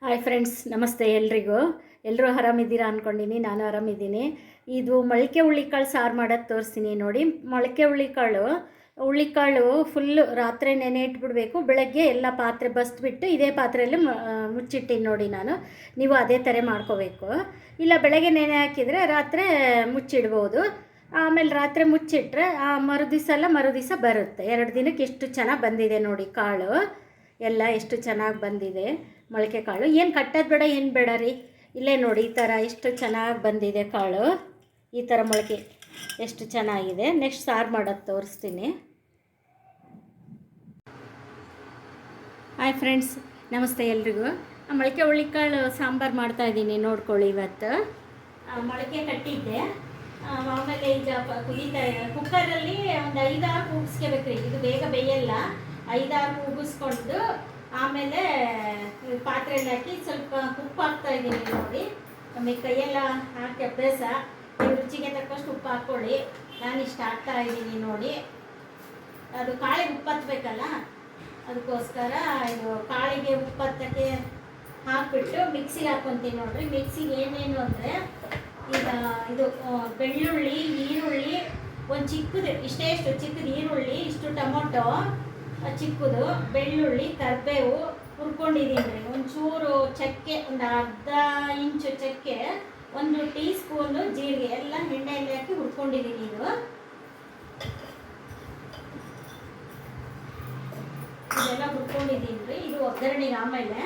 Hi friends, ನಮಸ್ತೆ ಎಲ್ರಿಗೂ. ಎಲ್ಲರೂ ಆರಾಮಿದ್ದೀರಾ ಅಂದ್ಕೊಂಡಿನಿ. ನಾನು ಆರಾಮಿದ್ದೀನಿ. ಇದು ಮೊಳಕೆ ಹುಳ್ಳಿಕಾಳು ಸಾರು ಮಾಡೋದು ತೋರಿಸ್ತೀನಿ ನೋಡಿ. ಮೊಳಕೆ ಹುಳ್ಳಿಕಾಳು ಫುಲ್ಲು ರಾತ್ರಿ ನೆನೆ ಇಟ್ಬಿಡಬೇಕು. ಬೆಳಗ್ಗೆ ಎಲ್ಲ ಪಾತ್ರೆ ಬಸ್ಬಿಟ್ಟು ಇದೇ ಪಾತ್ರೆಯಲ್ಲಿ ಮುಚ್ಚಿಟ್ಟಿನಿ ನೋಡಿ. ನೀವು ಅದೇ ಥರ ಮಾಡ್ಕೋಬೇಕು. ಇಲ್ಲ ಬೆಳಗ್ಗೆ ನೆನೆ ಹಾಕಿದರೆ ರಾತ್ರಿ ಮುಚ್ಚಿಡ್ಬೋದು. ಆಮೇಲೆ ರಾತ್ರಿ ಮುಚ್ಚಿಟ್ರೆ ಮರುದಿವಸ ಬರುತ್ತೆ. 2 ದಿನಕ್ಕೆ ಎಷ್ಟು ಚೆನ್ನಾಗಿ ಬಂದಿದೆ ನೋಡಿ. ಕಾಳು ಎಲ್ಲ ಎಷ್ಟು ಚೆನ್ನಾಗಿ ಬಂದಿದೆ. ಮೊಳಕೆ ಕಾಳು ಏನು ಕಟ್ಟೋದು ಬೇಡ, ಏನು ಬೇಡ ರೀ. ಇಲ್ಲೇ ನೋಡಿ, ಈ ಥರ ಎಷ್ಟು ಚೆನ್ನಾಗಿ ಬಂದಿದೆ ಕಾಳು. ಈ ಥರ ಮೊಳಕೆ ಎಷ್ಟು ಚೆನ್ನಾಗಿದೆ. ನೆಕ್ಸ್ಟ್ ಸಾರು ಮಾಡೋದು ತೋರಿಸ್ತೀನಿ. ಹಾಯ್ ಫ್ರೆಂಡ್ಸ್, ನಮಸ್ತೆ ಎಲ್ರಿಗೂ. ಮೊಳಕೆ ಹುಳ್ಳಿಕಾಳು ಸಾಂಬಾರು ಮಾಡ್ತಾಯಿದ್ದೀನಿ ನೋಡ್ಕೊಳ್ಳಿ. ಇವತ್ತು ಮೊಳಕೆ ಕಟ್ಟಿದ್ದೆ. ಆಮೇಲೆ ಈಗ ಕುದೀತಾ ಇದೆ. ಕುಕ್ಕರಲ್ಲಿ ಒಂದು 5-6 ಕೂಗಿಸ್ಕೋಬೇಕ್ರಿ. ಇದು ಬೇಗ ಬೇಯಲ್ಲ. 5-6 ಕೂಗಿಸ್ಕೊಂಡು ಆಮೇಲೆ ಪಾತ್ರೆಯಲ್ಲಿ ಹಾಕಿ ಸ್ವಲ್ಪ ಉಪ್ಪು ಹಾಕ್ತಾಯಿದ್ದೀನಿ ನೋಡಿ. ನಮಗೆ ಕೈಯೆಲ್ಲ ಹಾಕಿ ಅಭ್ಯಾಸ. ರುಚಿಗೆ ತಕ್ಕಷ್ಟು ಉಪ್ಪು ಹಾಕ್ಕೊಳ್ಳಿ. ನಾನು ಇಷ್ಟು ಹಾಕ್ತಾಯಿದ್ದೀನಿ ನೋಡಿ. ಅದು ಕಾಳಿಗೆ ಉಪ್ಪು ಹತ್ತಬೇಕಲ್ಲ, ಅದಕ್ಕೋಸ್ಕರ ಇದು ಕಾಳಿಗೆ ಉಪ್ಪು ಹತ್ತಕ್ಕೆ ಹಾಕಿಬಿಟ್ಟು ಮಿಕ್ಸಿಗೆ ಹಾಕ್ಕೊತೀನಿ ನೋಡಿರಿ. ಮಿಕ್ಸಿಗೆ ಏನೇನು ಅಂದರೆ, ಈಗ ಇದು ಬೆಳ್ಳುಳ್ಳಿ, ಈರುಳ್ಳಿ, ಒಂದು ಚಿಕ್ಕದು ಇಷ್ಟು ಚಿಕ್ಕದು ಈರುಳ್ಳಿ, ಇಷ್ಟು ಟೊಮೊಟೊ ಚಿಕ್ಕದು, ಬೆಳ್ಳುಳ್ಳಿ, ಕರಿಬೇವು ಹುರ್ಕೊಂಡಿದ್ದೀನಿ ರೀ. ಒಂಚೂರು ಚಕ್ಕೆ, ಒಂದು ಅರ್ಧ ಇಂಚು ಚಕ್ಕೆ, 1 ಟೀ ಸ್ಪೂನು ಜೀರಿಗೆ ಎಲ್ಲ ಎಣ್ಣೆಯಲ್ಲಿ ಹಾಕಿ ಹುರ್ಕೊಂಡಿದ್ದೀನಿ. ಇದೆಲ್ಲ ಹುರ್ಕೊಂಡಿದ್ದೀನಿ ರೀ. ಇದು ಒಗ್ಗರಣೆಗೆ. ಆಮೇಲೆ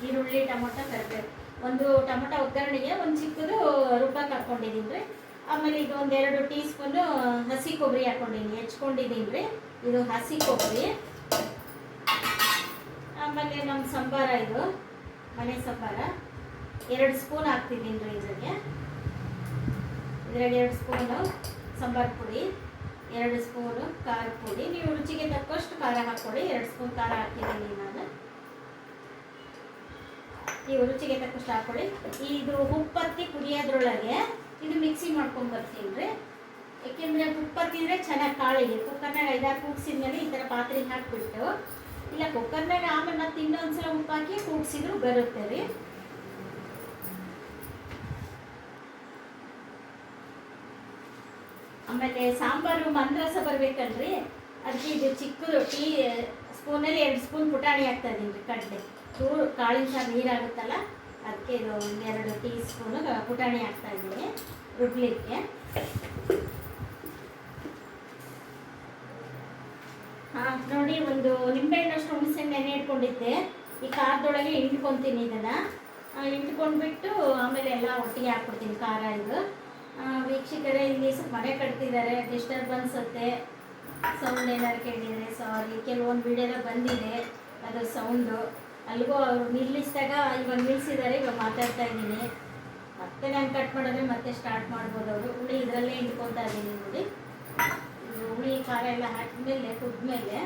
ಈರುಳ್ಳಿ, ಟೊಮೊಟೊ, ಕರಿಬೇವು, ಒಂದು ಟೊಮೊಟೊ ಒಗ್ಗರಣೆಗೆ, ಒಂದು ಚಿಕ್ಕದು ರುಬ್ಬಕ್ಕೆ ಹಾಕ್ಕೊಂಡಿದ್ದೀನಿ ರೀ. ಆಮೇಲೆ ಇದು 1-2 ಟೀ ಸ್ಪೂನು ಹಸಿ ಕೊಬ್ಬರಿ ಹಾಕ್ಕೊಂಡಿದ್ದೀನಿ, ಹೆಚ್ಕೊಂಡಿದ್ದೀನಿ ರೀ. ಇದು ಹಸಿ ಕೊಬ್ಬರಿ. ಆಮೇಲೆ ನಮ್ಮ ಸಂಬಾರ, ಇದು ಮನೆ ಸಂಬಾರ, 2 ಸ್ಪೂನ್ ಹಾಕ್ತಿದ್ದೀನಿ ರೀ. ಇದ್ರಾಗೆ 2 ಸ್ಪೂನು ಸಂಬಾರ ಪುಡಿ, 2 ಸ್ಪೂನು ಖಾರ ಪುಡಿ. ನೀವು ರುಚಿಗೆ ತಕ್ಕಷ್ಟು ಖಾರ ಹಾಕ್ಕೊಳ್ಳಿ. 2 ಸ್ಪೂನ್ ಖಾರ ಹಾಕಿದ್ದೀನಿ ನಾನು. ನೀವು ರುಚಿಗೆ ತಕ್ಕಷ್ಟು ಹಾಕ್ಕೊಳ್ಳಿ. ಇದು ಉಪ್ಪತ್ತಿ ಕುದಿಯೋದ್ರೊಳಗೆ ಇದು ಮಿಕ್ಸಿ ಮಾಡ್ಕೊಂಡ್ಬರ್ತೀನಿ ರೀ. ಏಕೆಂದರೆ ಉಪ್ಪತ್ತಿದ್ರೆ ಚೆನ್ನಾಗಿ ಕಾಳಿಗೆ. ಕುಕ್ಕರ್ನಾಗ 5-6 ಕೂಗಿಸಿದ್ಮೇಲೆ ಈ ಥರ ಪಾತ್ರೆಗೆ ಹಾಕಿಬಿಟ್ಟು, ಇಲ್ಲ ಕುಕ್ಕರ್ನಾಗ ಆಮೇಲೆ ಮತ್ತೆ ಇನ್ನೊಂದ್ಸಲ ಉಪ್ಪು ಹಾಕಿ ಕೂಗಿಸಿದ್ರು ಬರುತ್ತೆ ರೀ. ಆಮೇಲೆ ಸಾಂಬಾರು ಮಂದ್ರಸ ಬರಬೇಕಲ್ರಿ, ಅದಕ್ಕೆ ಇದು ಚಿಕ್ಕದು ಟೀ ಸ್ಪೂನಲ್ಲಿ 2 ಸ್ಪೂನ್ ಪುಟಾಣಿ ಹಾಕ್ತಾ ಇದ್ದೀನಿ ರೀ. ಕಡಲೆ ಚೂರು ಕಾಳಿನ ಸಾರು ನೀರಾಗುತ್ತಲ್ಲ, ಅದಕ್ಕೆ ಇದು 2 ಟೀ ಸ್ಪೂನು ಪುಟಾಣಿ ಹಾಕ್ತಾ ಇದ್ದೀನಿ ರುಬ್ಲಿಕ್ಕೆ. ನೋಡಿ, ಒಂದು ನಿಂಬೆಹಣ್ಣಷ್ಟು ಹುಣಸೆಹಣ್ಣು ನೆನೆ ಇಟ್ಕೊಂಡಿದ್ದೆ. ಈ ಖಾರದೊಳಗೆ ಹಿಂಡ್ಕೊತೀನಿ. ಇದನ್ನು ಹಿಂಡ್ಕೊಂಡ್ಬಿಟ್ಟು ಆಮೇಲೆ ಎಲ್ಲ ಒಟ್ಟಿಗೆ ಹಾಕ್ಬಿಡ್ತೀನಿ ಖಾರ. ಇದು ವೀಕ್ಷಕರೇ, ಇಲ್ಲಿ ಸ್ವಲ್ಪ ಮನೆ ಕಟ್ತಿದ್ದಾರೆ, ಡಿಸ್ಟರ್ಬೆನ್ಸ್ ಅತ್ತೆ. ಸೌಂಡ್ ಏನಾದ್ರು ಕೇಳಿದರೆ ಸಾರಿ. ಕೆಲವೊಂದು ವಿಡಿಯೋದಾಗ ಬಂದಿದೆ ಅದು ಸೌಂಡು. ಅಲ್ಲಿಗೂ ಅವರು ನಿಲ್ಲಿಸಿದಾಗ ಇವಾಗ ನಿಲ್ಲಿಸಿದ್ದಾರೆ. ಇವಾಗ ಮಾತಾಡ್ತಾ ಇದ್ದೀನಿ. ಮತ್ತೆ ನಾನು ಕಟ್ ಮಾಡಿದ್ರೆ ಮತ್ತೆ ಸ್ಟಾರ್ಟ್ ಮಾಡ್ಬೋದು ಅವರು. ಹುಳಿ ಇದರಲ್ಲೇ ಹಿಂಡ್ಕೊತಾ ಇದ್ದೀನಿ ನೋಡಿ. ಹುಳಿ ಖಾರ ಎಲ್ಲ ಹಾಕಿದ್ಮೇಲೆ ಕುದ್ಮೇಲೆ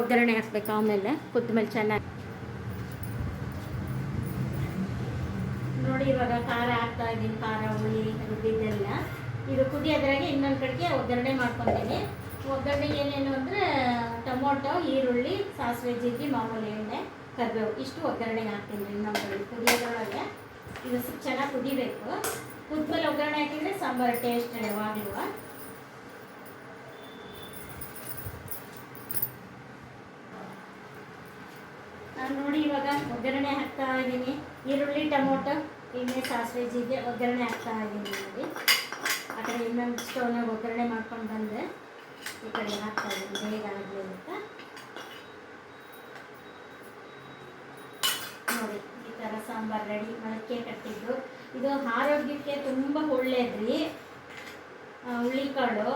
ಒಗ್ಗರಣೆ ಹಾಕ್ಬೇಕು. ಆಮೇಲೆ ಕುದ್ಮೇಲೆ ಚೆನ್ನಾಗಿ ನೋಡಿ. ಇವಾಗ ಖಾರ ಹಾಕ್ತಾ ಇದ್ದೀನಿ. ಖಾರ, ಹುಳಿ ರುಬ್ಬಿದ್ದೆಲ್ಲ ಇದು ಕುದಿಯೋದ್ರಾಗೆ ಇನ್ನೊಂದು ಕಡೆಗೆ ಒಗ್ಗರಣೆ ಮಾಡ್ಕೊತೀನಿ. ಒಗ್ಗರಣೆಗೆ ಏನೇನು ಅಂದರೆ ಟೊಮೊಟೊ, ಈರುಳ್ಳಿ, ಸಾಸಿವೆ, ಜೀರಿಗೆ, ಮಾಮೂಲಿ ಎಣ್ಣೆ, ಕರಿಬೇವು ಇಷ್ಟು ಒಗ್ಗರಣೆಗೆ ಹಾಕ್ತೀನಿ ರೀ. ಇನ್ನೊಂದು ಕಡೆ ಕುದಿಯೋದ್ರೊಳಗೆ ಇದು ಸ್ವಲ್ಪ ಚೆನ್ನಾಗಿ ಕುದಿಬೇಕು. ಕುದ್ಮೇಲೆ ಒಗ್ಗರಣೆ ಹಾಕಿದರೆ ಸಾಂಬಾರು ಟೇಸ್ಟ್ ಯಾವಾಗಲೂ. ನೋಡಿ, ಇವಾಗ ಒಗ್ಗರಣೆ ಹಾಕ್ತಾ ಇದ್ದೀನಿ. ಈರುಳ್ಳಿ, ಟೊಮೊಟೊ, ಎಣ್ಣೆ, ಸಾಸಿವೆ, ಜೀರಿಗೆ ಒಗ್ಗರಣೆ ಹಾಕ್ತಾ ಇದ್ದೀನಿ ನೋಡಿ. ಆ ಕಡೆ ಇನ್ನೊಂದು ಸ್ಟವ್ನಾಗ ಒಗ್ಗರಣೆ ಮಾಡ್ಕೊಂಡು ಬಂದರೆ ಈ ಕಡೆ ಹಾಕ್ತಾ ಇದ್ದೀನಿ ಬೇಗ ಆಗಲಿ ಅಂತ ನೋಡಿ. ಈ ಥರ ಸಾಂಬಾರು ರೆಡಿ. ಮೊಳಕೆ ಕಟ್ಟಿದ್ದು ಇದು ಆರೋಗ್ಯಕ್ಕೆ ತುಂಬ ಒಳ್ಳೇದ್ರಿ. ಹುಳ್ಳಿಕಾಳು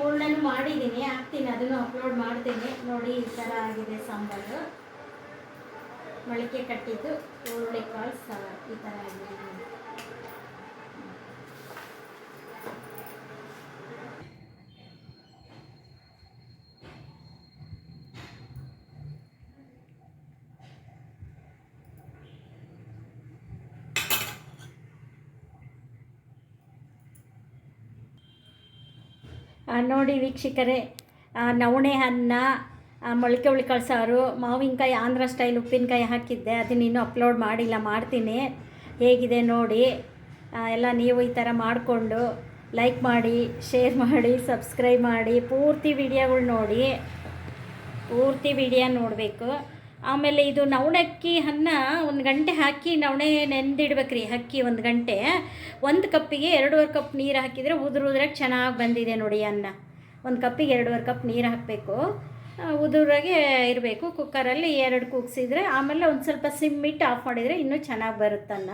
ಹೂರ್ಣನೂ ಮಾಡಿದ್ದೀನಿ, ಹಾಕ್ತೀನಿ, ಅದನ್ನು ಅಪ್ಲೋಡ್ ಮಾಡ್ತೀನಿ ನೋಡಿ. ಈ ಥರ ಆಗಿದೆ ಸಾಂಬಾರು. ಮೊಳಕೆ ಕಟ್ಟಿದ್ದು ಹುಳ್ಳಿಕಾಳು ಸಾರು ಈ ಥರ ಆಗಿದೆ. ನೋಡಿ ವೀಕ್ಷಕರೇ, ನವಣೆ ಅನ್ನ, ಮೊಳಕೆ ಹುಳಿಕಾಳು ಸಾರು, ಮಾವಿನಕಾಯಿ ಆಂಧ್ರ ಸ್ಟೈಲ್ ಉಪ್ಪಿನಕಾಯಿ ಹಾಕಿದ್ದೆ, ಅದನ್ನ ಇನ್ನೂ ಅಪ್ಲೋಡ್ ಮಾಡಿಲ್ಲ, ಮಾಡ್ತೀನಿ. ಹೇಗಿದೆ ನೋಡಿ. ಎಲ್ಲ ನೀವು ಈ ಥರ ಮಾಡಿಕೊಂಡು ಲೈಕ್ ಮಾಡಿ, ಶೇರ್ ಮಾಡಿ, ಸಬ್ಸ್ಕ್ರೈಬ್ ಮಾಡಿ, ಪೂರ್ತಿ ವಿಡಿಯೋಗಳು ನೋಡಿ, ಪೂರ್ತಿ ವಿಡಿಯೋ ನೋಡಬೇಕು. ಆಮೇಲೆ ಇದು ನವಣಕ್ಕಿ ಅನ್ನ 1 ಗಂಟೆ ಹಾಕಿ ನವಣೆ ನೆಂದಿಡ್ಬೇಕ್ರಿ. ಅಕ್ಕಿ 1 ಗಂಟೆ, 1 ಕಪ್ಪಿಗೆ 2.5 ಕಪ್ ನೀರು ಹಾಕಿದರೆ ಉದುರಾಗಿ ಚೆನ್ನಾಗಿ ಬಂದಿದೆ ನೋಡಿ ಅನ್ನ. 1 ಕಪ್ಪಿಗೆ 2.5 ಕಪ್ ನೀರು ಹಾಕಬೇಕು, ಉದುರಾಗೆ ಇರಬೇಕು. ಕುಕ್ಕರಲ್ಲಿ 2 ಕೂಗಿಸಿದ್ರೆ ಆಮೇಲೆ ಒಂದು ಸ್ವಲ್ಪ ಸಿಮ್ಮಿಟ್ಟು ಆಫ್ ಮಾಡಿದರೆ ಇನ್ನೂ ಚೆನ್ನಾಗಿ ಬರುತ್ತನ್ನ.